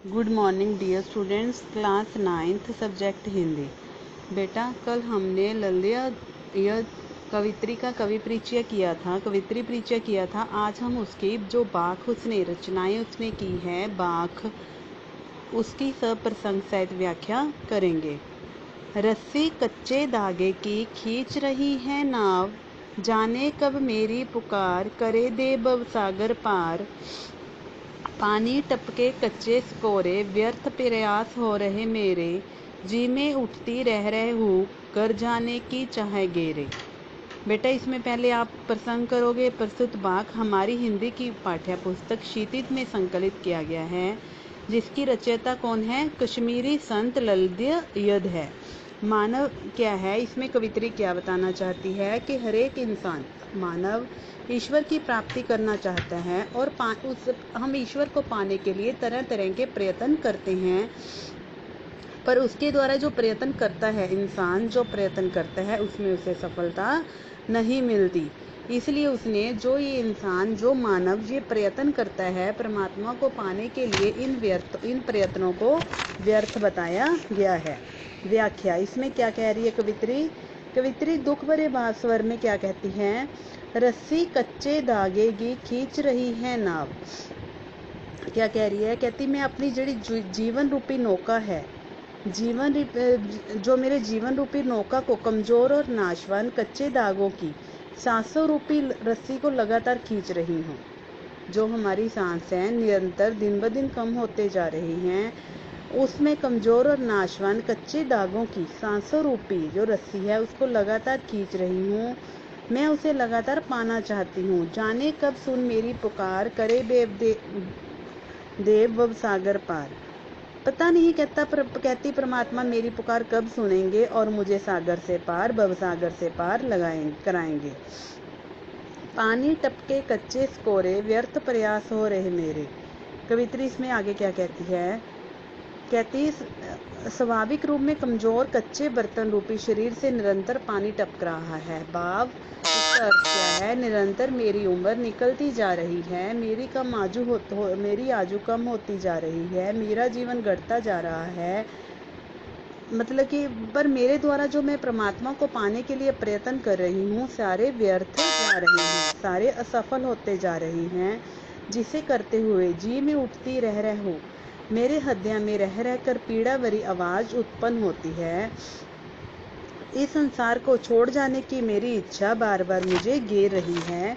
Good morning dear students, class 9th subject Hindi. बेटा, कल हमने ललिया यह कवित्री का कवित्री परिचय किया था। आज हम उसकी जो बाख उसने रचनाएं उसने की है बाख, उसकी सब प्रसंग सहित व्याख्या करेंगे। रस्सी कच्चे धागे की खींच रही है नाव, जाने कब मेरी पुकार करे दे भव सागर पार। पानी टपके कच्चे स्कोरे, व्यर्थ प्रयास हो रहे मेरे, जी में उठती रह हूँ कर जाने की चाहे गेरे। बेटा, इसमें पहले आप प्रसंग करोगे। प्रस्तुत बाख हमारी हिंदी की पाठ्य पुस्तक क्षितिज में संकलित किया गया है, जिसकी रचयिता कौन है? कश्मीरी संत ललिया यद है। मानव क्या है? इसमें कवित्री क्या बताना चाहती है कि हर एक इंसान मानव ईश्वर की प्राप्ति करना चाहता है और हम ईश्वर को पाने के लिए तरह तरह के प्रयत्न करते हैं, पर उसके द्वारा जो प्रयत्न करता है, इंसान जो प्रयत्न करता है, उसमें उसे सफलता नहीं मिलती। इसलिए उसने जो मानव ये प्रयत्न करता है परमात्मा को पाने के लिए, इन प्रयत्नों को व्यर्थ बताया गया है। व्याख्या इसमें क्या कह रही है कवित्री दुख भरे भास्वर में क्या कहती है? रस्सी कच्चे धागे की खींच रही है नाव। क्या कह रही है? कहती मैं अपनी जड़ी जीवन रूपी नौका है, जो मेरे जीवन रूपी नौका को कमजोर और नाशवान कच्चे धागों की सांसों रूपी रस्सी को लगातार खींच रही हूँ। जो हमारी सांस है निरंतर दिन ब दिन कम होते जा रही हैं, उसमें कमजोर और नाशवान कच्चे धागों की सांसों रूपी जो रस्सी है उसको लगातार खींच रही हूँ। मैं उसे लगातार पाना चाहती हूँ। जाने कब सुन मेरी पुकार करे देव भव सागर पार। पता नहीं कहती परमात्मा मेरी पुकार कब सुनेंगे और मुझे सागर से पार, भव सागर से पार कराएंगे। पानी टपके कच्चे स्कोरे, व्यर्थ प्रयास हो रहे मेरे। कवित्री इसमें आगे क्या कहती है? कहती स्वाभाविक रूप में कमजोर कच्चे बर्तन रूपी शरीर से निरंतर पानी टपक रहा है। भाव इसका अर्थ क्या है? निरंतर मेरी उम्र निकलती जा रही है, मेरी आयु कम होती जा रही है, मेरा जीवन घटता जा रहा है। मतलब कि पर मेरे द्वारा जो मैं परमात्मा को पाने के लिए प्रयत्न कर रही हूँ, सारे व्यर्थ जा रहे हैं, सारे असफल होते जा रही हैं। जिसे करते हुए जी में उठती रह हूँ, मेरे हृदय में रह कर पीड़ा भरी आवाज उत्पन्न होती है। इस संसार को छोड़ जाने की मेरी इच्छा बार बार मुझे घेर रही है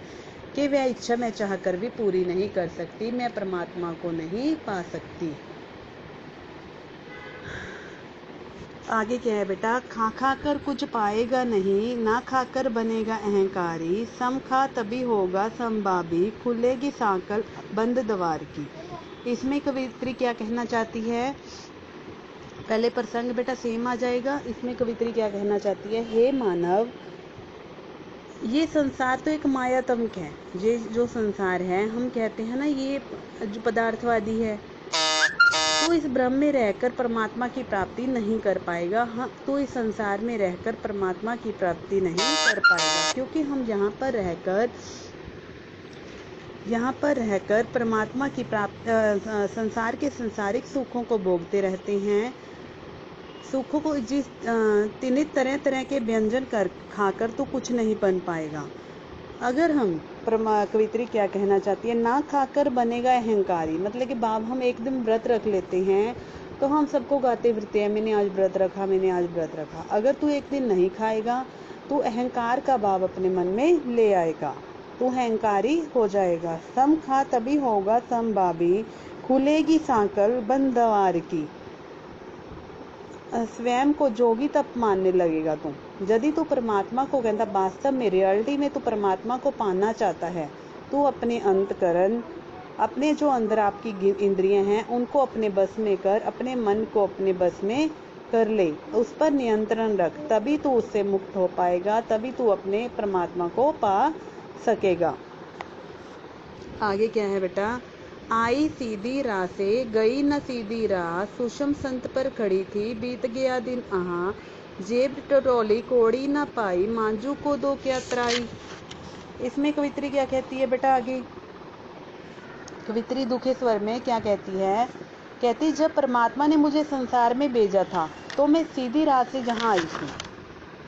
कि वह इच्छा मैं चाहकर भी पूरी नहीं कर सकती। मैं परमात्मा को नहीं पा सकती। आगे क्या है बेटा? खा कर कुछ पाएगा नहीं, ना खाकर बनेगा अहंकारी, सम खा तभी होगा संभावी, खुलेगी सांकल बंद द्वार की। इसमें कवित्री क्या कहना चाहती है? पहले प्रसंग बेटा सेम आ जाएगा। इसमें कवित्री क्या कहना चाहती है? हे मानव, ये संसार तो एक मायात्मक है। ये जो संसार है, हम कहते हैं ना, ये जो पदार्थवादी है, तो इस ब्रह्म में रहकर परमात्मा की प्राप्ति नहीं कर पाएगा। हाँ, तो इस संसार में रहकर परमात्मा की प्राप्ति नहीं कर पाएगा, क्योंकि हम यहाँ पर रहकर परमात्मा की संसार के संसारिक सुखों को भोगते रहते हैं। सुखों को तीन तरह तरह के व्यंजन खाकर तो कुछ नहीं बन पाएगा। अगर हम कवित्री क्या कहना चाहती है? ना खाकर बनेगा अहंकारी। मतलब कि बाब हम एक दिन व्रत रख लेते हैं तो हम सबको गाते फिरते हैं, मैंने आज व्रत रखा, मैंने आज व्रत रखा। अगर तू एक दिन नहीं खाएगा तो अहंकार का भाव अपने मन में ले आएगा, तू अहंकारी हो जाएगा। सम खा तभी होगा संभावी, खुलेगी सांकल बंद द्वार की। स्वयं को जोगी तप मानने लगेगा तू। यदि तू परमात्मा को कहता वास्तव में रियलिटी में तू परमात्मा को पाना चाहता है, तू अपने अंतकरण, अपने जो अंदर आपकी इंद्रियां हैं उनको अपने बस में कर, अपने मन को अपने बस में कर ले, उस पर नियंत्रण रख, तभी तू उससे मुक्त हो पाएगा, तभी तू अपने परमात्मा को पा सकेगा। आगे क्या है बेटा? आई सीधी राह से गई न सीधी राह, सुषम संत पर खड़ी थी बीत गया दिन आहा, जेब टटोली कोड़ी न पाई, मांझू को दो क्या त्राई। इसमें कवित्री क्या कहती है बेटा? आगे कवित्री दुखे स्वर में क्या कहती है? कहती जब परमात्मा ने मुझे संसार में भेजा था तो मैं सीधी राह से जहाँ आई थी,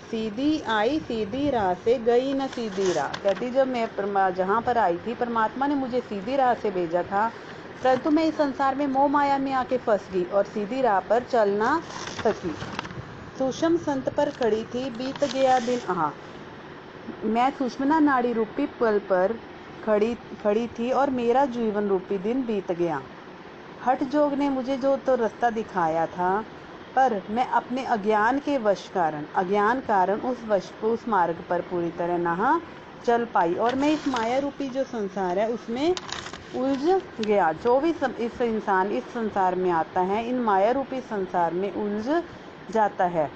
सीधी आई सीधी राह से गई न सीधी राह। कहती जब मैं जहाँ पर आई थी परमात्मा ने मुझे सीधी राह से भेजा था, परंतु मैं इस संसार में मोह माया में आके फंस गई और सीधी राह पर चल ना सकी। सूक्ष्म संत पर खड़ी थी बीत गया दिन आहा। मैं सुषमना नाड़ी रूपी पल पर खड़ी थी और मेरा जीवन रूपी दिन बीत गया। हठ जोग ने मुझे जो तो रास्ता दिखाया था, पर मैं अपने अज्ञान कारण उस मार्ग पर पूरी तरह ना चल पाई और मैं इस माया रूपी जो संसार है उसमें उलझ गया। जो भी इस इंसान इस संसार में आता है, इन माया रूपी संसार में उलझ जाता है।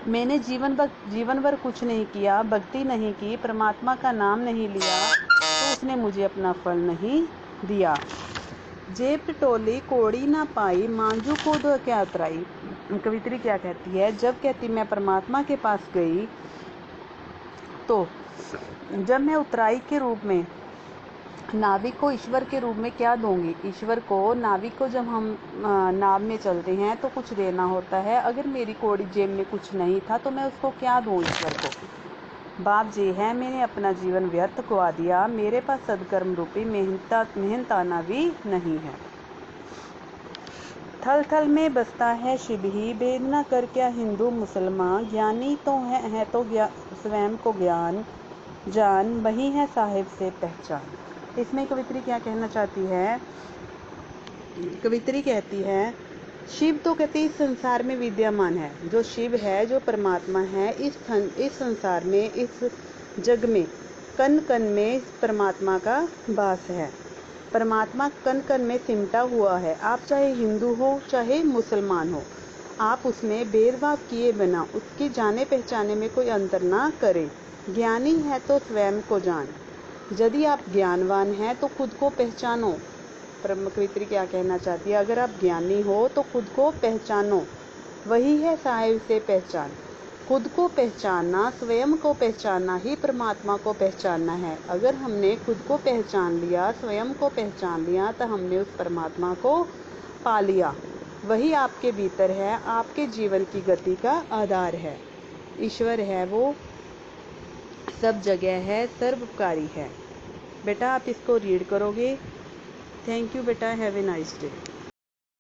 मैंने जीवन भर कुछ नहीं किया, भक्ति नहीं की, परमात्मा का नाम नहीं लिया, तो उसने मुझे अपना फल नहीं दिया। जेब टोली कोड़ी ना पाई, मांझू को दो क्या उतराई। कवित्री क्या कहती है, जब कहती मैं परमात्मा के पास गई तो जब मैं उतराई के रूप में नाविक को ईश्वर के रूप में क्या दूंगी। ईश्वर को नाविक को जब हम नाव में चलते हैं तो कुछ देना होता है। अगर मेरी कोड़ी जेब में कुछ नहीं था तो मैं उसको क्या दूं ईश्वर को। बाप जी है मैंने अपना जीवन व्यर्थ गवा दिया, मेरे पास सदकर्म रूपी मेहनताना भी नहीं है। थल थल में बसता है शिव ही, भेद न कर क्या हिंदू मुसलमान। ज्ञानी तो है तो स्वयं को ज्ञान जान, वही है साहिब से पहचान। इसमें कवित्री क्या कहना चाहती है, कवित्री कहती है शिव तो कहती इस संसार में विद्यमान है। जो शिव है, जो परमात्मा है, इस संसार में, इस जग में कण कण में परमात्मा का वास है। परमात्मा कण कण में सिमटा हुआ है। आप चाहे हिंदू हो चाहे मुसलमान हो, आप उसमें भेदभाव किए बिना उसके जाने पहचाने में कोई अंतर ना करें। ज्ञानी है तो स्वयं को जान। यदि आप ज्ञानवान हैं तो खुद को पहचानो। कवित्री क्या कहना चाहती है, अगर आप ज्ञानी हो तो खुद को पहचानो, वही है साहिब से पहचान। खुद को पहचानना, स्वयं को पहचानना ही परमात्मा को पहचानना है। अगर हमने खुद को पहचान लिया, स्वयं को पहचान लिया, तो हमने उस परमात्मा को पा लिया। वही आपके भीतर है, आपके जीवन की गति का आधार है। ईश्वर है, वो सब जगह है, सर्वोपकारी है। बेटा आप इसको रीड करोगे। थैंक यू बेटा, हैव ए नाइस डे।